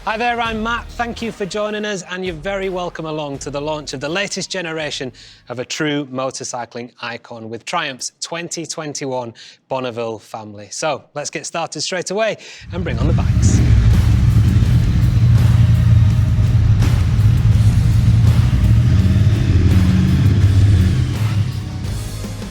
Hi there, I'm Matt. Thank you for joining us, and you're very welcome along to the launch of the latest generation of a true motorcycling icon with Triumph's 2021 Bonneville family. So let's get started straight away and bring on the bikes.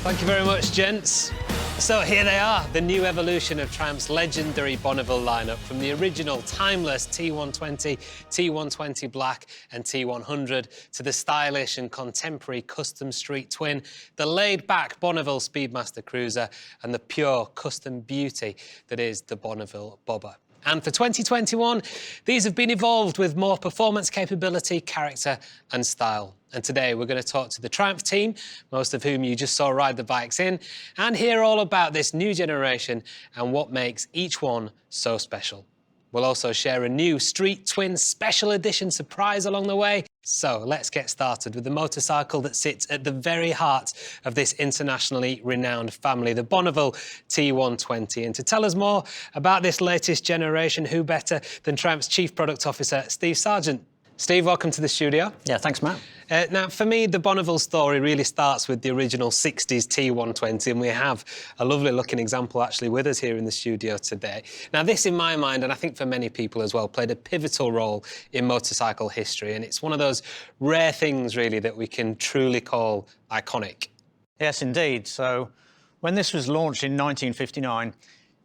Thank you very much, gents. So here they are, the new evolution of Triumph's legendary Bonneville lineup, from the original timeless T120, T120 Black and T100 to the stylish and contemporary custom street twin, the laid-back Bonneville Speedmaster Cruiser and the pure custom beauty that is the Bonneville Bobber. And for 2021, these have been evolved with more performance capability, character and style. And today we're going to talk to the Triumph team, most of whom you just saw ride the bikes in, and hear all about this new generation and what makes each one so special. We'll also share a new Street Twin Special Edition surprise along the way. So let's get started with the motorcycle that sits at the very heart of this internationally renowned family, the Bonneville T120. And to tell us more about this latest generation, who better than Triumph's Chief Product Officer, Steve Sargent. Steve, welcome to the studio. Yeah, thanks, Matt. Now, for me, the Bonneville story really starts with the original 60s T120, and we have a lovely looking example actually with us here in the studio today. Now, this, in my mind, and I think for many people as well, played a pivotal role in motorcycle history, and it's one of those rare things, really, that we can truly call iconic. Yes, indeed. So, when this was launched in 1959,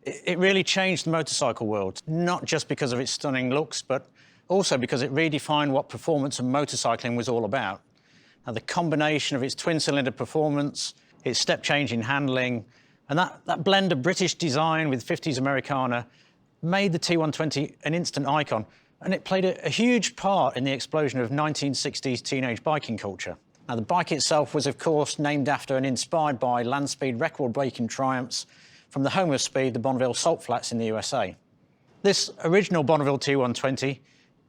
it really changed the motorcycle world, not just because of its stunning looks, but also because it redefined what performance and motorcycling was all about. Now, the combination of its twin-cylinder performance, its step change in handling, and that blend of British design with 50s Americana made the T120 an instant icon, and it played a huge part in the explosion of 1960s teenage biking culture. Now, the bike itself was, of course, named after and inspired by land speed record-breaking triumphs from the home of speed, the Bonneville Salt Flats in the USA. This original Bonneville T120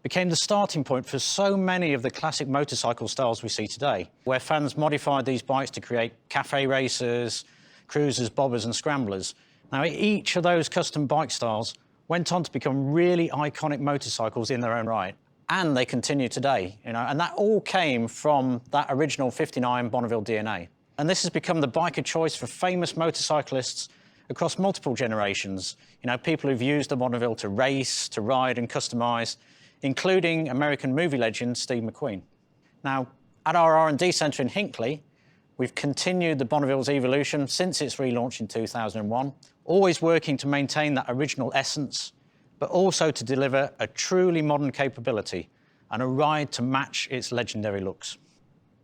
became the starting point for so many of the classic motorcycle styles we see today, where fans modified these bikes to create cafe racers, cruisers, bobbers and scramblers. Now, each of those custom bike styles went on to become really iconic motorcycles in their own right, and they continue today, and that all came from that original 59 Bonneville DNA. And this has become the bike of choice for famous motorcyclists across multiple generations. People who've used the Bonneville to race, to ride and customize, including American movie legend Steve McQueen. Now, at our R&D centre in Hinckley, we've continued the Bonneville's evolution since its relaunch in 2001, always working to maintain that original essence, but also to deliver a truly modern capability and a ride to match its legendary looks.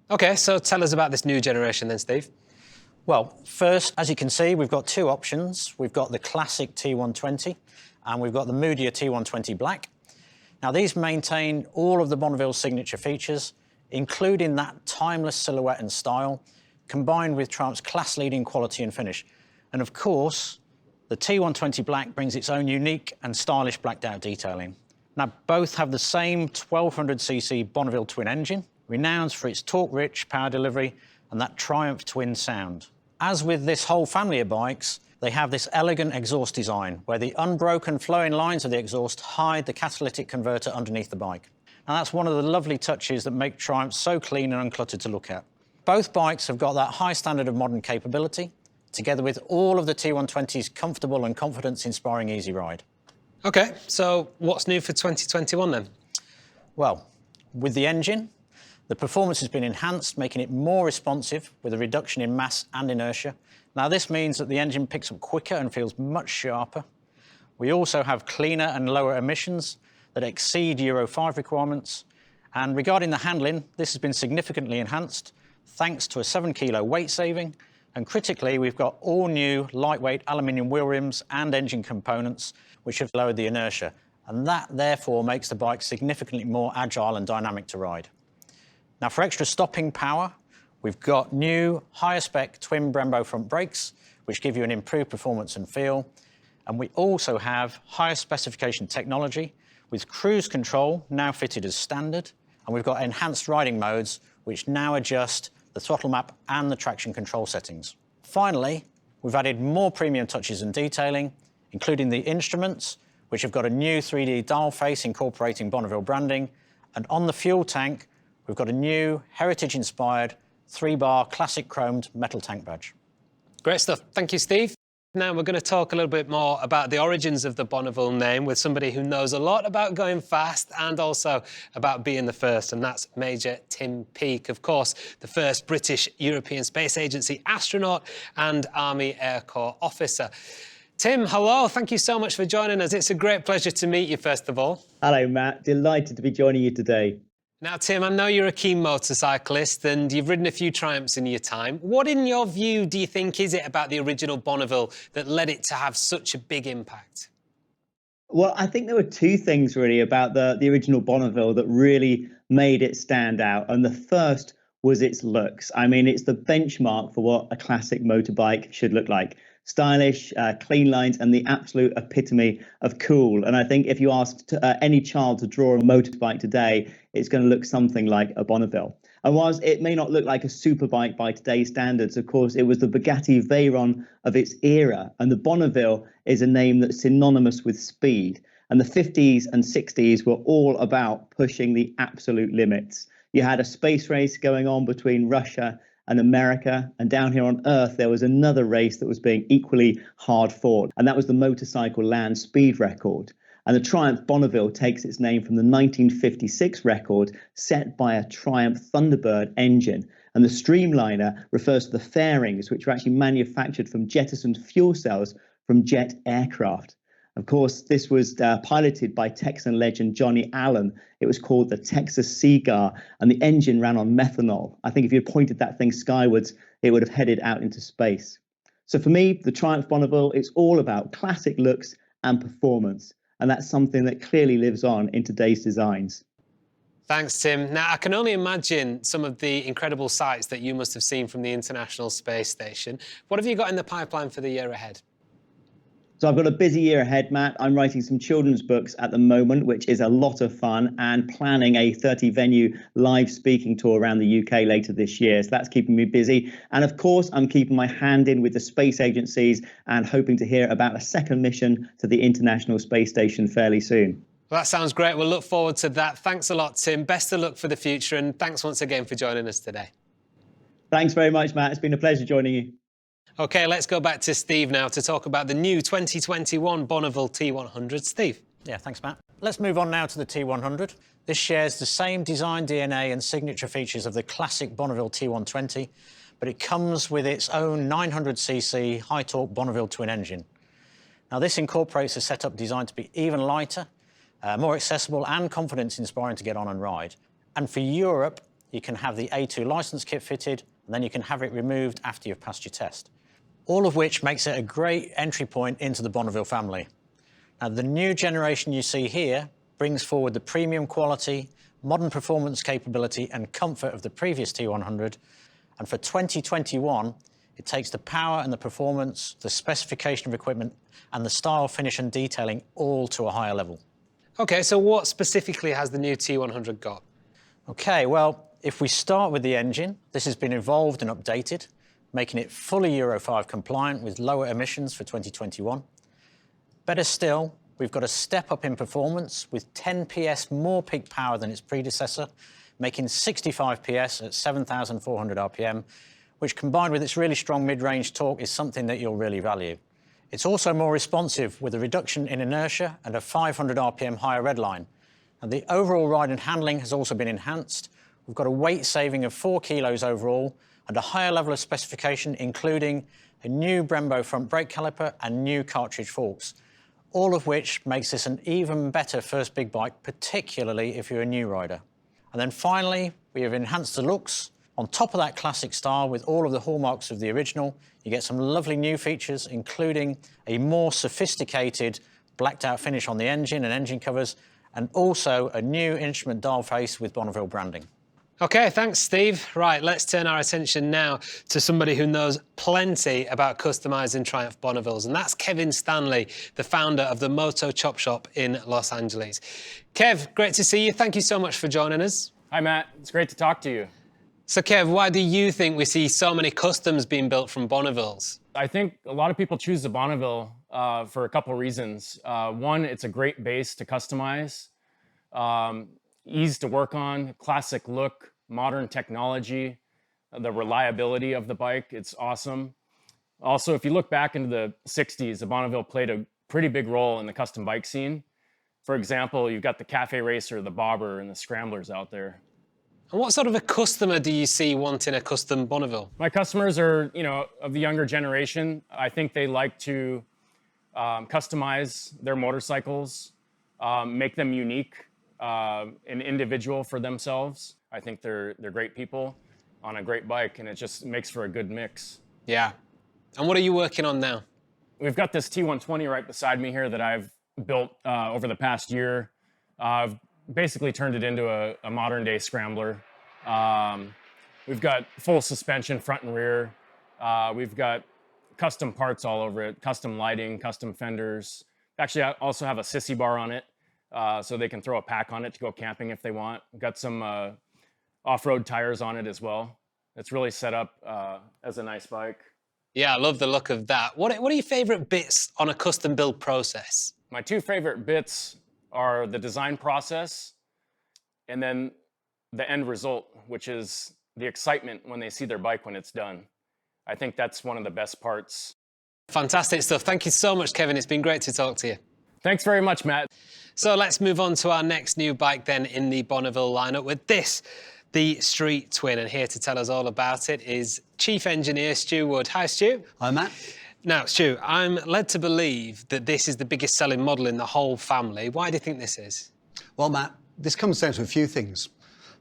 OK, so tell us about this new generation then, Steve. Well, first, as you can see, we've got two options. We've got the classic T120 and we've got the moodier T120 Black. Now, these maintain all of the Bonneville's signature features, including that timeless silhouette and style, combined with Triumph's class-leading quality and finish. And of course, the T120 Black brings its own unique and stylish blacked-out detailing. Now, both have the same 1200cc Bonneville twin engine, renowned for its torque-rich power delivery and that Triumph twin sound. As with this whole family of bikes, they have this elegant exhaust design where the unbroken flowing lines of the exhaust hide the catalytic converter underneath the bike. And that's one of the lovely touches that make Triumph so clean and uncluttered to look at. Both bikes have got that high standard of modern capability, together with all of the T120's comfortable and confidence-inspiring easy ride. OK, so what's new for 2021 then? Well, with the engine, the performance has been enhanced, making it more responsive with a reduction in mass and inertia. Now, this means that the engine picks up quicker and feels much sharper. We also have cleaner and lower emissions that exceed Euro 5 requirements. And regarding the handling, this has been significantly enhanced thanks to a 7-kilo weight saving. And critically, we've got all new lightweight aluminium wheel rims and engine components, which have lowered the inertia. And that, therefore, makes the bike significantly more agile and dynamic to ride. Now, for extra stopping power, we've got new, higher-spec twin Brembo front brakes, which give you an improved performance and feel. And we also have higher specification technology, with cruise control now fitted as standard. And we've got enhanced riding modes, which now adjust the throttle map and the traction control settings. Finally, we've added more premium touches and detailing, including the instruments, which have got a new 3D dial face incorporating Bonneville branding. And on the fuel tank, we've got a new heritage-inspired 3-bar classic chromed metal tank badge. Great stuff. Thank you, Steve. Now we're going to talk a little bit more about the origins of the Bonneville name with somebody who knows a lot about going fast and also about being the first, and that's Major Tim Peake, of course, the first British European Space Agency astronaut and Army Air Corps officer. Tim, hello. Thank you so much for joining us. It's a great pleasure to meet you, first of all. Hello, Matt. Delighted to be joining you today. Now, Tim, I know you're a keen motorcyclist and you've ridden a few Triumphs in your time. What, in your view, do you think is it about the original Bonneville that led it to have such a big impact? Well, I think there were two things really about the original Bonneville that really made it stand out. And the first was its looks. I mean, it's the benchmark for what a classic motorbike should look like. Stylish, clean lines, and the absolute epitome of cool. And I think if you asked any child to draw a motorbike today, it's going to look something like a Bonneville. And whilst it may not look like a superbike by today's standards, of course, it was the Bugatti Veyron of its era. And the Bonneville is a name that's synonymous with speed. And the 50s and 60s were all about pushing the absolute limits. You had a space race going on between Russia and America, and down here on Earth there was another race that was being equally hard fought, and that was the motorcycle land speed record. And the Triumph Bonneville takes its name from the 1956 record set by a Triumph Thunderbird engine, and the Streamliner refers to the fairings, which were actually manufactured from jettisoned fuel cells from jet aircraft. Of course, this was piloted by Texan legend Johnny Allen. It was called the Texas Cigar, and the engine ran on methanol. I think if you had pointed that thing skywards, it would have headed out into space. So for me, the Triumph Bonneville, it's all about classic looks and performance, and that's something that clearly lives on in today's designs. Thanks, Tim. Now, I can only imagine some of the incredible sights that you must have seen from the International Space Station. What have you got in the pipeline for the year ahead? So I've got a busy year ahead, Matt. I'm writing some children's books at the moment, which is a lot of fun, and planning a 30-venue live speaking tour around the UK later this year. So that's keeping me busy. And of course, I'm keeping my hand in with the space agencies and hoping to hear about a second mission to the International Space Station fairly soon. Well, that sounds great. We'll look forward to that. Thanks a lot, Tim. Best of luck for the future, and thanks once again for joining us today. Thanks very much, Matt. It's been a pleasure joining you. OK, let's go back to Steve now to talk about the new 2021 Bonneville T100. Steve. Yeah, thanks, Matt. Let's move on now to the T100. This shares the same design DNA and signature features of the classic Bonneville T120, but it comes with its own 900cc high-torque Bonneville twin engine. Now, this incorporates a setup designed to be even lighter, more accessible and confidence-inspiring to get on and ride. And for Europe, you can have the A2 licence kit fitted, and then you can have it removed after you've passed your test. All of which makes it a great entry point into the Bonneville family. Now, the new generation you see here brings forward the premium quality, modern performance capability and comfort of the previous T100. And for 2021, it takes the power and the performance, the specification of equipment, and the style, finish and detailing all to a higher level. OK, so what specifically has the new T100 got? OK, well, if we start with the engine, this has been evolved and updated, making it fully Euro 5 compliant with lower emissions for 2021. Better still, we've got a step up in performance with 10 PS more peak power than its predecessor, making 65 PS at 7,400 RPM, which combined with its really strong mid-range torque is something that you'll really value. It's also more responsive with a reduction in inertia and a 500 RPM higher redline. And the overall ride and handling has also been enhanced. We've got a weight saving of 4 kilos overall, and a higher level of specification, including a new Brembo front brake caliper and new cartridge forks, all of which makes this an even better first big bike, particularly if you're a new rider. And then finally, we have enhanced the looks. On top of that classic style with all of the hallmarks of the original, you get some lovely new features, including a more sophisticated blacked out finish on the engine and engine covers, and also a new instrument dial face with Bonneville branding. OK, thanks, Steve. Right, let's turn our attention now to somebody who knows plenty about customising Triumph Bonnevilles, and that's Kevin Stanley, the founder of the Moto Chop Shop in Los Angeles. Kev, great to see you. Thank you so much for joining us. Hi, Matt. It's great to talk to you. So, Kev, why do you think we see so many customs being built from Bonnevilles? I think a lot of people choose the Bonneville for a couple reasons. One, it's a great base to customize, ease to work on, classic look, modern technology, the reliability of the bike, it's awesome. Also, if you look back into the 60s, the Bonneville played a pretty big role in the custom bike scene. For example, you've got the Cafe Racer, the Bobber, and the Scramblers out there. And what sort of a customer do you see wanting a custom Bonneville? My customers are, of the younger generation. I think they like to customize their motorcycles, make them unique and individual for themselves. I think they're great people on a great bike, and it just makes for a good mix. Yeah. And what are you working on now? We've got this T120 right beside me here that I've built over the past year. I've basically turned it into a modern day scrambler. We've got full suspension front and rear. We've got custom parts all over it, custom lighting, custom fenders. Actually, I also have a sissy bar on it, so they can throw a pack on it to go camping if they want. We've got some off-road tires on it as well. It's really set up as a nice bike. Yeah, I love the look of that. What are your favorite bits on a custom build process? My two favorite bits are the design process and then the end result, which is the excitement when they see their bike when it's done. I think that's one of the best parts. Fantastic stuff. Thank you so much, Kevin. It's been great to talk to you. Thanks very much, Matt. So let's move on to our next new bike then in the Bonneville lineup with this, the Street Twin. And here to tell us all about it is Chief Engineer Stu Wood. Hi, Stu. Hi, Matt. Now, Stu, I'm led to believe that this is the biggest selling model in the whole family. Why do you think this is? Well, Matt, this comes down to a few things.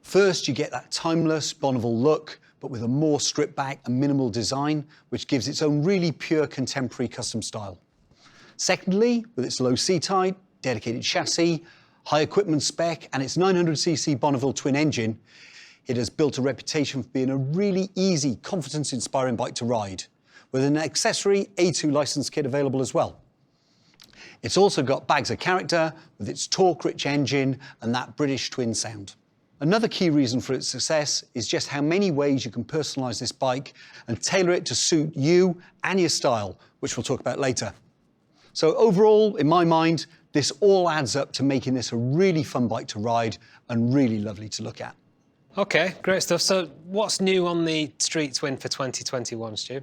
First, you get that timeless Bonneville look, but with a more stripped back and minimal design, which gives its own really pure contemporary custom style. Secondly, with its low seat height, dedicated chassis, high equipment spec, and its 900cc Bonneville twin engine, it has built a reputation for being a really easy, confidence-inspiring bike to ride, with an accessory A2 license kit available as well. It's also got bags of character with its torque-rich engine and that British twin sound. Another key reason for its success is just how many ways you can personalise this bike and tailor it to suit you and your style, which we'll talk about later. So overall, in my mind, this all adds up to making this a really fun bike to ride and really lovely to look at. Okay, great stuff. So what's new on the Street Twin for 2021, Stu?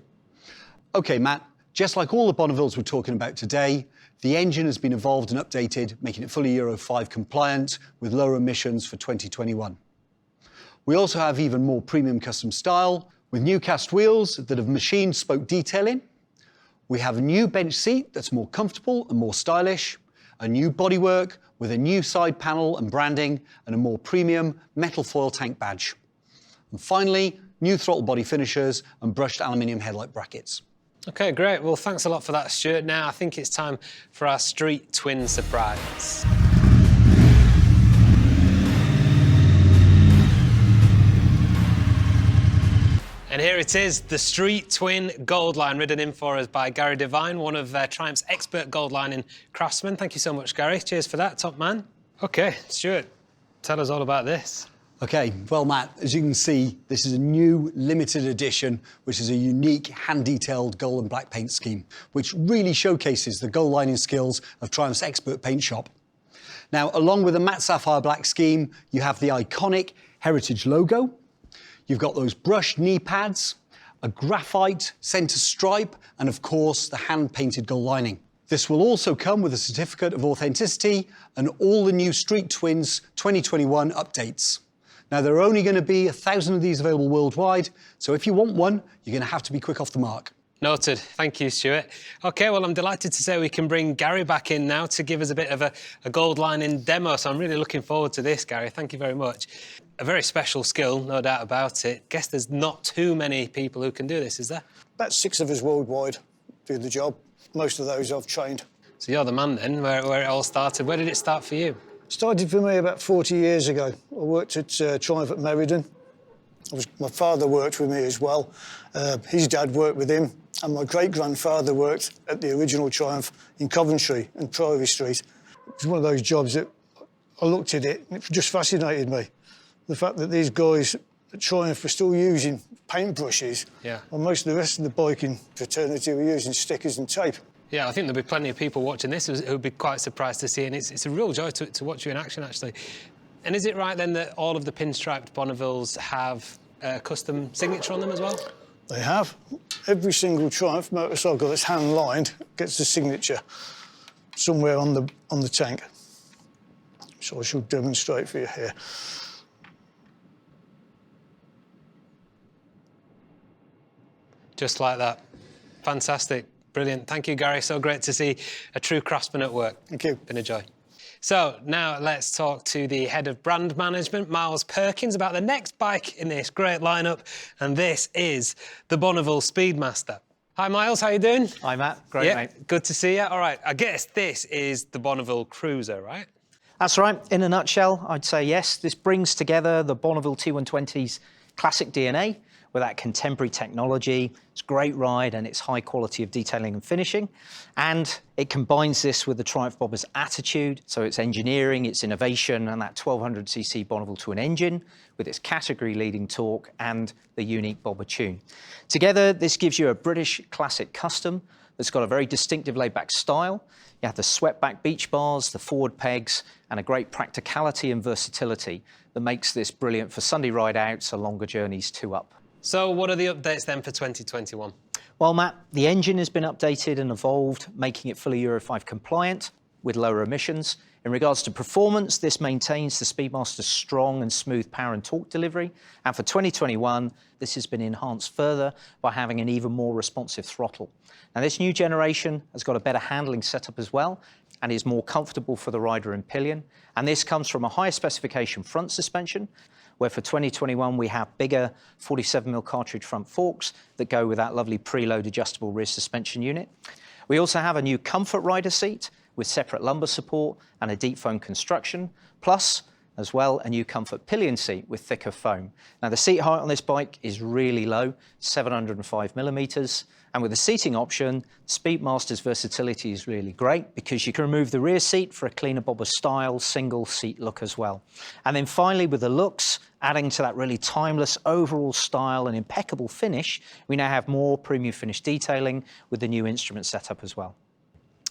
Okay, Matt, just like all the Bonnevilles we're talking about today, the engine has been evolved and updated, making it fully Euro 5 compliant with lower emissions for 2021. We also have even more premium custom style with new cast wheels that have machined spoke detailing. We have a new bench seat that's more comfortable and more stylish, a new bodywork with a new side panel and branding, and a more premium metal foil tank badge. And finally, new throttle body finishers and brushed aluminium headlight brackets. Okay, great. Well, thanks a lot for that, Stuart. Now, I think it's time for our Street Twin surprise. And here it is, the Street Twin Gold Line, ridden in for us by Gary Devine, one of Triumph's expert gold lining craftsmen. Thank you so much, Gary. Cheers for that, top man. Okay, Stuart, tell us all about this. Okay, well, Matt, as you can see, this is a new limited edition, which is a unique hand-detailed gold and black paint scheme, which really showcases the gold lining skills of Triumph's expert paint shop. Now, along with the matte sapphire black scheme, you have the iconic Heritage logo. You've got those brushed knee pads, a graphite centre stripe, and of course, the hand-painted gold lining. This will also come with a certificate of authenticity and all the new Street Twins 2021 updates. Now, there are only going to be 1,000 of these available worldwide, so if you want one, you're going to have to be quick off the mark. Noted. Thank you, Stuart. OK, well, I'm delighted to say we can bring Gary back in now to give us a bit of a gold lining demo, so I'm really looking forward to this, Gary. Thank you very much. A very special skill, no doubt about it. Guess there's not too many people who can do this, is there? About 6 of us worldwide do the job. Most of those I've trained. So you're the man then, where it all started. Where did it start for you? Started for me about 40 years ago. I worked at Triumph at Meriden. My father worked with me as well. His dad worked with him, and my great-grandfather worked at the original Triumph in Coventry and Priory Street. It was one of those jobs that I looked at it and it just fascinated me. The fact that these guys at Triumph, we're still using paintbrushes. Yeah. While most of the rest of the biking fraternity were using stickers and tape. Yeah, I think there'll be plenty of people watching this who would be quite surprised to see, and it's a real joy to watch you in action, actually. And is it right, then, that all of the pinstriped Bonnevilles have a custom signature on them as well? They have. Every single Triumph motorcycle that's hand-lined gets the signature somewhere on the tank. So I shall demonstrate for you here. Just like that. Fantastic. Brilliant. Thank you, Gary. So great to see a true craftsman at work. Thank you. Been a joy. So now let's talk to the head of brand management, Miles Perkins, about the next bike in this great lineup, and this is the Bonneville Speedmaster. Hi, Miles. How you doing? Hi, Matt. Great, mate. Good to see you. All right. I guess this is the Bonneville Cruiser, right? That's right. In a nutshell, I'd say yes. This brings together the Bonneville T120's classic DNA with that contemporary technology, its great ride and its high quality of detailing and finishing. And it combines this with the Triumph Bobber's attitude, so its engineering, its innovation, and that 1200cc Bonneville twin engine with its category-leading torque and the unique Bobber tune. Together, this gives you a British classic custom that's got a very distinctive laid-back style. You have the swept-back beach bars, the forward pegs, and a great practicality and versatility that makes this brilliant for Sunday ride-outs or longer journeys too up. So what are the updates then for 2021? Well, Matt, the engine has been updated and evolved, making it fully Euro 5 compliant with lower emissions. In regards to performance, this maintains the Speedmaster's strong and smooth power and torque delivery. And for 2021, this has been enhanced further by having an even more responsive throttle. Now, this new generation has got a better handling setup as well and is more comfortable for the rider and pillion. And this comes from a higher specification front suspension, where for 2021 we have bigger 47mm cartridge front forks that go with that lovely preload adjustable rear suspension unit. We also have a new comfort rider seat with separate lumbar support and a deep foam construction, plus as well a new comfort pillion seat with thicker foam. Now the seat height on this bike is really low, 705mm, and with the seating option, Speedmaster's versatility is really great because you can remove the rear seat for a cleaner Bobber style single seat look as well. And then finally with the looks, adding to that really timeless overall style and impeccable finish, we now have more premium finish detailing with the new instrument setup as well.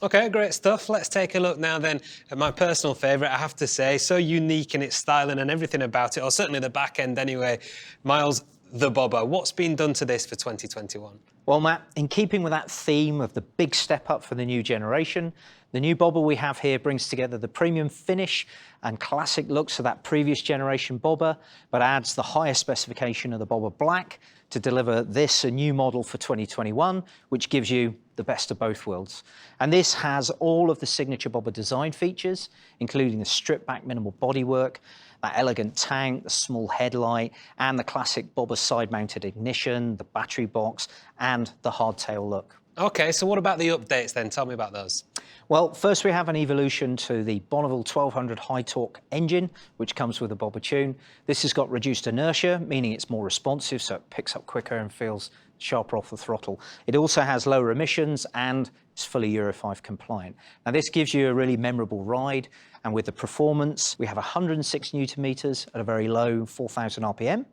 OK, great stuff. Let's take a look now then at my personal favourite, I have to say. So unique in its styling and everything about it, or certainly the back end anyway. Miles, the Bobber. What's been done to this for 2021? Well, Matt, in keeping with that theme of the big step up for the new generation, the new Bobber we have here brings together the premium finish and classic looks of that previous generation Bobber, but adds the higher specification of the Bobber Black to deliver this, a new model for 2021, which gives you the best of both worlds. And this has all of the signature Bobber design features, including the stripped-back minimal bodywork, that elegant tank, the small headlight, and the classic Bobber side-mounted ignition, the battery box, and the hardtail look. OK, so what about the updates then? Tell me about those. Well, first we have an evolution to the Bonneville 1200 high torque engine, which comes with a Bobber tune. This has got reduced inertia, meaning it's more responsive, so it picks up quicker and feels sharper off the throttle. It also has lower emissions and it's fully Euro 5 compliant. Now this gives you a really memorable ride, and with the performance, we have 106 Newton meters at a very low 4,000 RPM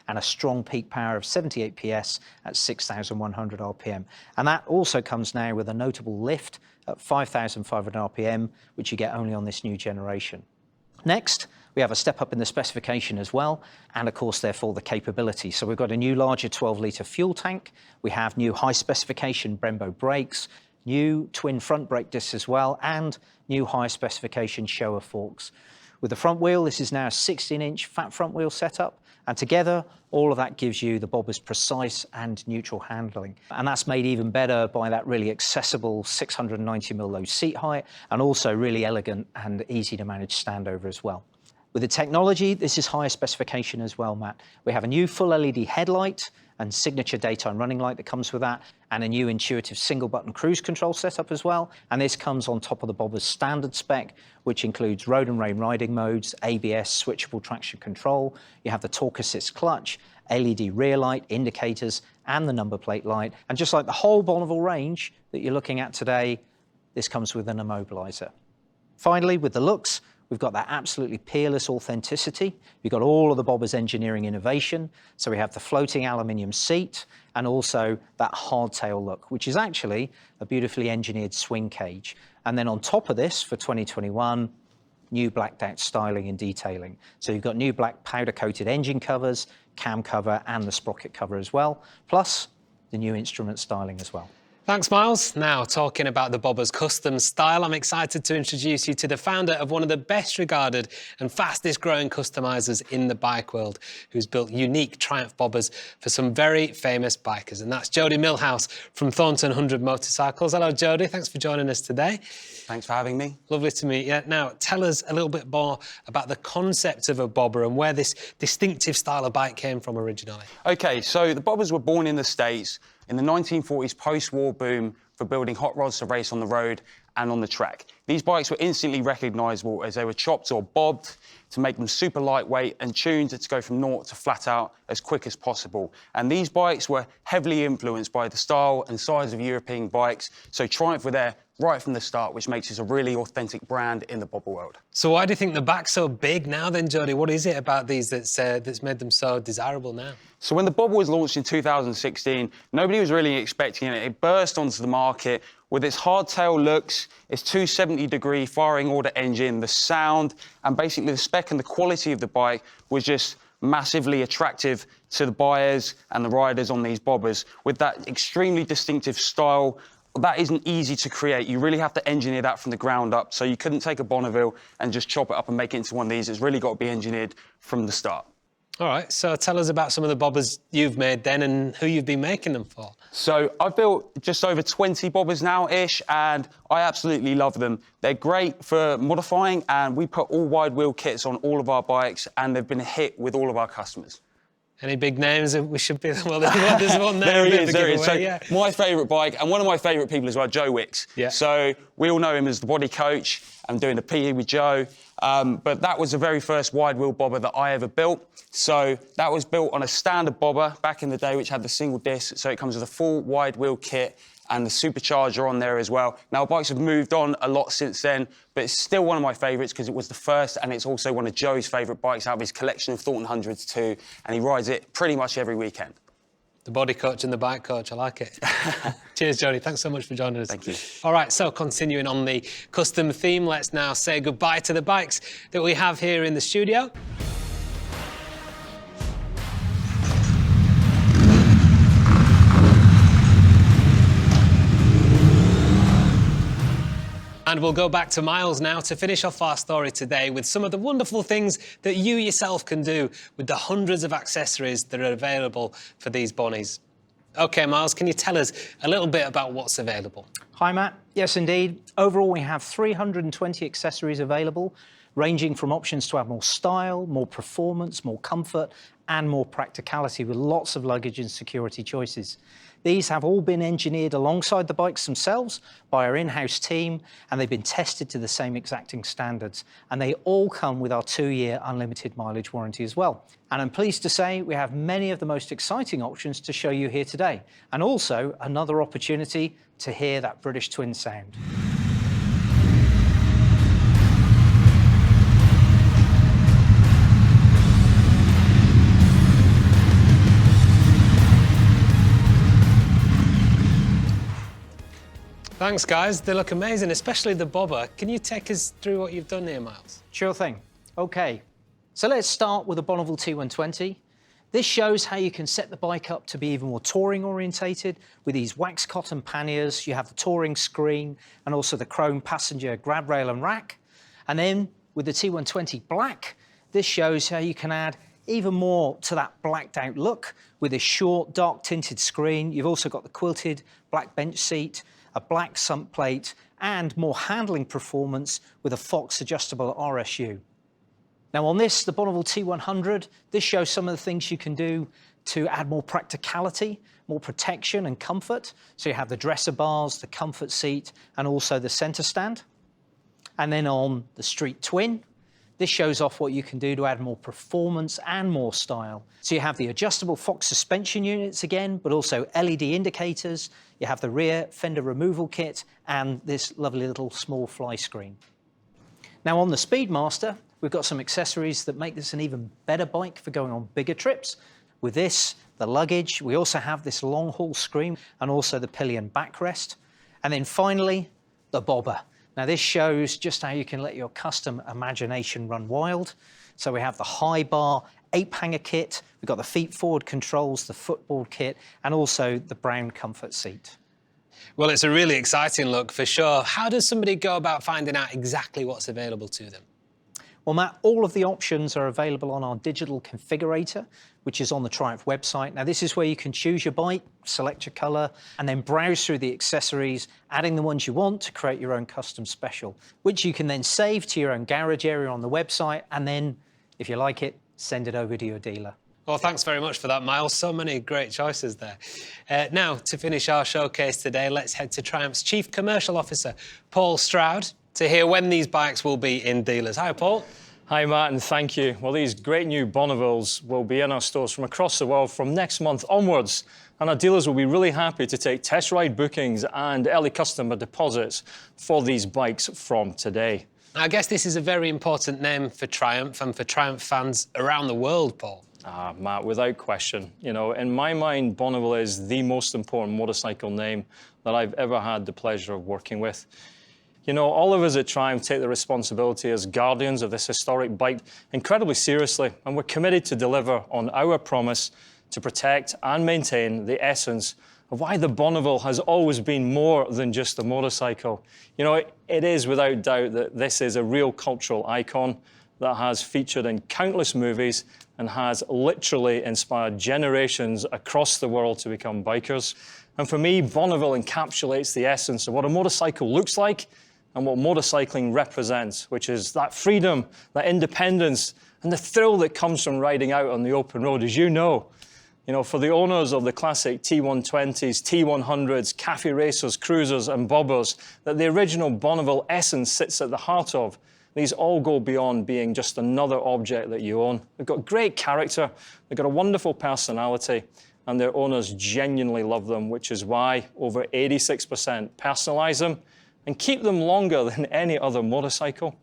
and a strong peak power of 78 PS at 6,100 RPM. And that also comes now with a notable lift at 5,500 RPM, which you get only on this new generation. Next, we have a step up in the specification as well, and of course, therefore, the capability. So we've got a new larger 12-litre fuel tank. We have new high specification Brembo brakes, new twin front brake discs as well, and new high specification Showa forks. With the front wheel, this is now a 16-inch fat front wheel setup, and together, all of that gives you the Bobber's precise and neutral handling. And that's made even better by that really accessible 690mm low seat height, and also really elegant and easy to manage standover as well. With the technology, this is higher specification as well, Matt. We have a new full LED headlight and signature daytime running light that comes with that, and a new intuitive single-button cruise control setup as well. And this comes on top of the Bobber's standard spec, which includes road and rain riding modes, ABS, switchable traction control. You have the torque assist clutch, LED rear light, indicators, and the number plate light. And just like the whole Bonneville range that you're looking at today, this comes with an immobilizer. Finally, with the looks, We've got that absolutely peerless authenticity. We've got all of the Bobber's engineering innovation. So we have the floating aluminium seat and also that hardtail look, which is actually a beautifully engineered swing cage. And then on top of this, for 2021, new blacked out styling and detailing. So you've got new black powder coated engine covers, cam cover, and the sprocket cover as well, plus the new instrument styling as well. Thanks, Miles. Now, talking about the Bobber's custom style, I'm excited to introduce you to the founder of one of the best regarded and fastest growing customizers in the bike world, who's built unique Triumph Bobbers for some very famous bikers. And that's Jody Millhouse from Thornton 100 Motorcycles. Hello, Jody. Thanks for joining us today. Thanks for having me. Lovely to meet you. Now, tell us a little bit more about the concept of a bobber and where this distinctive style of bike came from originally. Okay, so the Bobbers were born in the States in the 1940s post-war boom for building hot rods to race on the road and on the track. These bikes were instantly recognisable as they were chopped or bobbed to make them super lightweight and tuned to go from naught to flat out as quick as possible. And these bikes were heavily influenced by the style and size of European bikes, so Triumph were there right from the start, which makes this a really authentic brand in the bobber world. So why do you think the back's so big now then, Jody? What is it about these that's made them so desirable now? So when the Bobber was launched in 2016, nobody was really expecting it. It burst onto the market with its hardtail looks, its 270-degree firing order engine, the sound, and basically the spec and the quality of the bike was just massively attractive to the buyers and the riders on these Bobbers. With that extremely distinctive style, that isn't easy to create. You really have to engineer that from the ground up. So you couldn't take a Bonneville and just chop it up and make it into one of these. It's really got to be engineered from the start. All right, so tell us about some of the Bobbers you've made then and who you've been making them for. So I've built just over 20 Bobbers now-ish, and I absolutely love them. They're great for modifying, and we put all wide wheel kits on all of our bikes, and they've been a hit with all of our customers. Any big names that we should be... Well, there's one there. there is. So yeah. My favourite bike, and one of my favourite people as well, Joe Wicks. Yeah. So we all know him as the body coach. I'm doing the PE with Joe. But that was the very first wide wheel bobber that I ever built. So that was built on a standard bobber back in the day, which had the single disc. So it comes with a full wide wheel kit and the supercharger on there as well. Now, bikes have moved on a lot since then, but it's still one of my favourites because it was the first, and it's also one of Joe's favourite bikes out of his collection of Thornton 100s too, and he rides it pretty much every weekend. The body coach and the bike coach, I like it. Cheers, Jody. Thanks so much for joining us. Thank you. All right, so continuing on the custom theme, let's now say goodbye to the bikes that we have here in the studio. And we'll go back to Miles now to finish off our story today with some of the wonderful things that you yourself can do with the hundreds of accessories that are available for these Bonnies. OK, Miles, can you tell us a little bit about what's available? Hi, Matt. Yes, indeed. Overall, we have 320 accessories available, ranging from options to add more style, more performance, more comfort, and more practicality with lots of luggage and security choices. These have all been engineered alongside the bikes themselves by our in-house team, and they've been tested to the same exacting standards. And they all come with our 2-year unlimited mileage warranty as well. And I'm pleased to say we have many of the most exciting options to show you here today, and also another opportunity to hear that British twin sound. Thanks, guys. They look amazing, especially the bobber. Can you take us through what you've done here, Miles? Sure thing. OK, so let's start with the Bonneville T120. This shows how you can set the bike up to be even more touring orientated with these wax cotton panniers. You have the touring screen and also the chrome passenger grab rail and rack. And then with the T120 Black, this shows how you can add even more to that blacked out look with a short, dark tinted screen. You've also got the quilted black bench seat, a black sump plate, and more handling performance with a Fox adjustable RSU. Now on this, the Bonneville T100, this shows some of the things you can do to add more practicality, more protection and comfort. So you have the dresser bars, the comfort seat, and also the center stand. And then on the Street Twin, this shows off what you can do to add more performance and more style. So you have the adjustable Fox suspension units again, but also LED indicators. You have the rear fender removal kit and this lovely little small fly screen. Now on the Speedmaster, we've got some accessories that make this an even better bike for going on bigger trips. With this, the luggage, we also have this long haul screen and also the pillion backrest. And then finally, the bobber. Now this shows just how you can let your custom imagination run wild. So we have the high bar ape hanger kit, we've got the feet forward controls, the footboard kit, and also the brown comfort seat. Well, it's a really exciting look for sure. How does somebody go about finding out exactly what's available to them? Well, Matt, all of the options are available on our digital configurator, which is on the Triumph website. Now, this is where you can choose your bike, select your colour, and then browse through the accessories, adding the ones you want to create your own custom special, which you can then save to your own garage area on the website, and then, if you like it, send it over to your dealer. Well, thanks very much for that, Miles. So many great choices there. Now, to finish our showcase today, let's head to Triumph's Chief Commercial Officer, Paul Stroud, to hear when these bikes will be in dealers. Hi, Paul. Hi, Matt, and thank you. Well, these great new Bonnevilles will be in our stores from across the world from next month onwards, and our dealers will be really happy to take test ride bookings and early customer deposits for these bikes from today. I guess this is a very important name for Triumph and for Triumph fans around the world, Paul. Matt, without question. You know, in my mind, Bonneville is the most important motorcycle name that I've ever had the pleasure of working with. You know, all of us at Triumph take the responsibility as guardians of this historic bike incredibly seriously, and we're committed to deliver on our promise to protect and maintain the essence of why the Bonneville has always been more than just a motorcycle. You know, it is without doubt that this is a real cultural icon that has featured in countless movies and has literally inspired generations across the world to become bikers. And for me, Bonneville encapsulates the essence of what a motorcycle looks like and what motorcycling represents, which is that freedom, that independence, and the thrill that comes from riding out on the open road, as you know. You know, for the owners of the classic T120s, T100s, cafe racers, cruisers, and bobbers, that the original Bonneville essence sits at the heart of, these all go beyond being just another object that you own. They've got great character, they've got a wonderful personality, and their owners genuinely love them, which is why over 86% personalize them and keep them longer than any other motorcycle.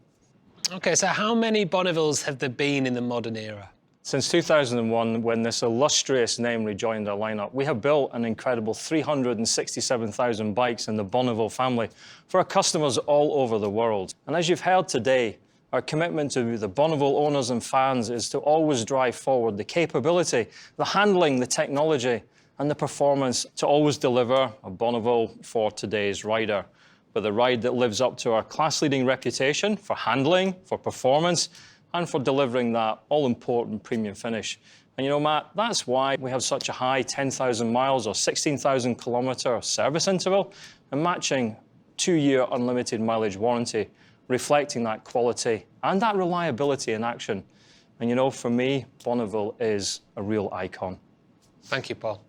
OK, so how many Bonnevilles have there been in the modern era? Since 2001, when this illustrious name rejoined our lineup, we have built an incredible 367,000 bikes in the Bonneville family for our customers all over the world. And as you've heard today, our commitment to the Bonneville owners and fans is to always drive forward the capability, the handling, the technology, and the performance to always deliver a Bonneville for today's rider. With a ride that lives up to our class-leading reputation for handling, for performance, and for delivering that all-important premium finish. And you know, Matt, that's why we have such a high 10,000 miles or 16,000 kilometre service interval and matching 2-year unlimited mileage warranty, reflecting that quality and that reliability in action. And you know, for me, Bonneville is a real icon. Thank you, Paul.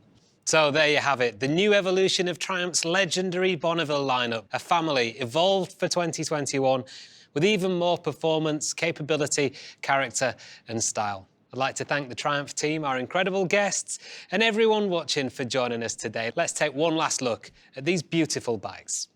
So there you have it, the new evolution of Triumph's legendary Bonneville lineup, a family evolved for 2021 with even more performance, capability, character and style. I'd like to thank the Triumph team, our incredible guests, and everyone watching for joining us today. Let's take one last look at these beautiful bikes.